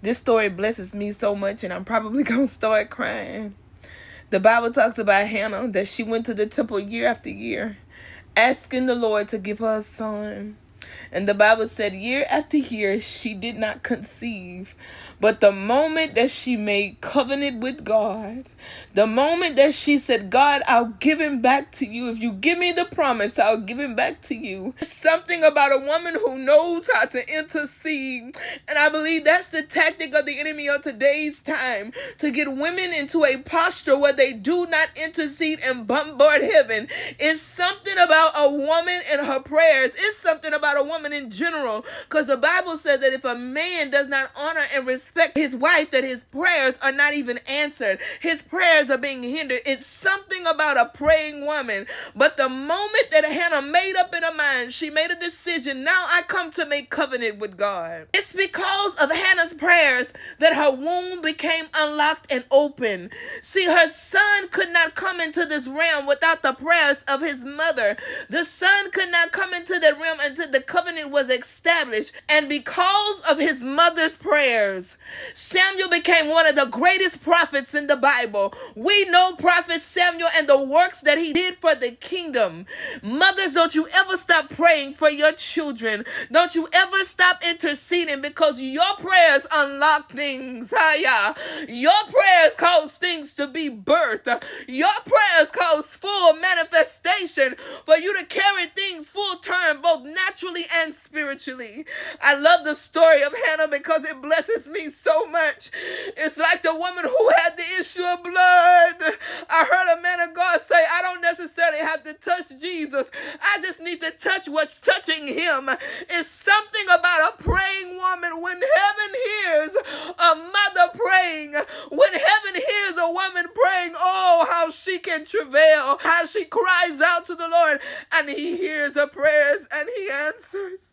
This story blesses me so much, and I'm probably going to start crying. The Bible talks about Hannah, that she went to the temple year after year, asking the Lord to give her a son. And the Bible said year after year, she did not conceive. But the moment that she made covenant with God, the moment that she said, God, I'll give him back to you. If you give me the promise, I'll give him back to you. There's something about a woman who knows how to intercede. And I believe that's the tactic of the enemy of today's time, to get women into a posture where they do not intercede and bombard heaven. It's something about a woman and her prayers. It's something about a woman in general, because the Bible says that if a man does not honor and respect his wife, that his prayers are not even answered. His prayers are being hindered. It's something about a praying woman. But the moment that Hannah made up in her mind, she made a decision, now I come to make covenant with God. It's because of Hannah's prayers that her womb became unlocked and open. See, her son could not come into this realm without the prayers of his mother. The son could not come into the realm until the covenant was established. And because of his mother's prayers, Samuel became one of the greatest prophets in the Bible. We know Prophet Samuel and the works that he did for the kingdom. Mothers, don't you ever stop praying for your children. Don't you ever stop interceding, because your prayers unlock things. Your prayers cause things to be birthed. Your prayers cause full manifestation for you to carry things full term, both naturally and spiritually. I love the story of Hannah because it blesses me so much. It's like the woman who had the issue of blood. I heard a man of God say, I don't necessarily have to touch Jesus. I just need to touch what's touching him. It's something about a praying woman. When heaven hears a mother praying, when heaven hears a woman praying, oh, how she can travail, how she cries out to the Lord, and he hears her prayers and he answers.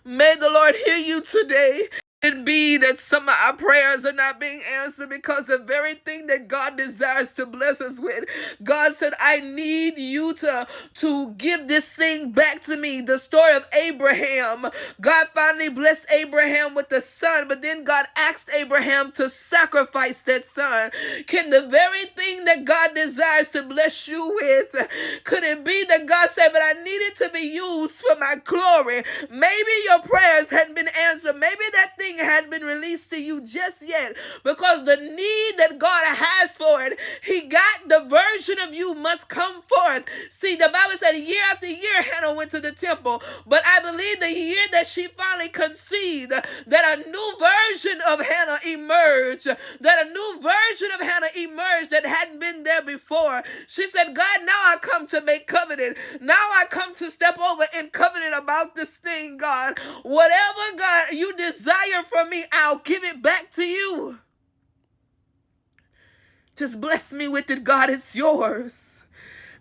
May the Lord hear you today. It be that some of our prayers are not being answered because the very thing that God desires to bless us with. God said, I need you to give this thing back to me. The story of Abraham. God finally blessed Abraham with a son, but then God asked Abraham to sacrifice that son. Can the very thing that God desires to bless you with, could it be that God said, but I need it to be used for my glory? Maybe your prayers hadn't been answered. Maybe that thing hadn't been released to you just yet, because the need that God has for it, he got the version of you must come forth. See, the Bible said year after year Hannah went to the temple, but I believe the year that she finally conceived, that a new version of Hannah emerged, that a new version of Hannah emerged that hadn't been there before. She said, God, now I come to make covenant. Now I come to step over in covenant about this thing, God. Whatever, God, you desire from me, I'll give it back to you. Just bless me with it, God. It's yours.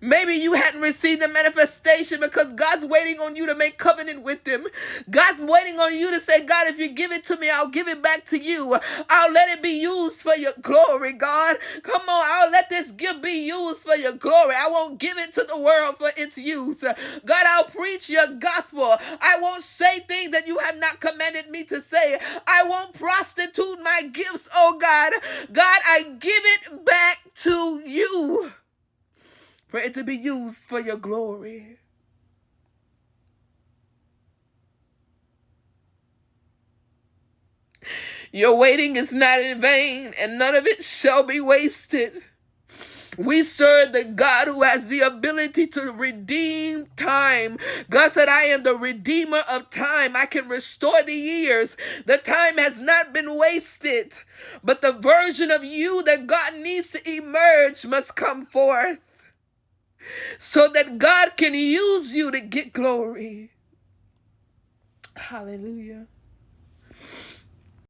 Maybe you hadn't received the manifestation because God's waiting on you to make covenant with him. God's waiting on you to say, God, if you give it to me, I'll give it back to you. I'll let it be used for your glory, God. Come on, I'll let this gift be used for your glory. I won't give it to the world for its use. God, I'll preach your gospel. I won't say things that you have not commanded me to say. I won't prostitute my gifts, oh God. God, I give it back to you, for it to be used for your glory. Your waiting is not in vain, and none of it shall be wasted. We serve the God who has the ability to redeem time. God said, I am the redeemer of time. I can restore the years. The time has not been wasted, but the version of you that God needs to emerge must come forth, so that God can use you to get glory. Hallelujah.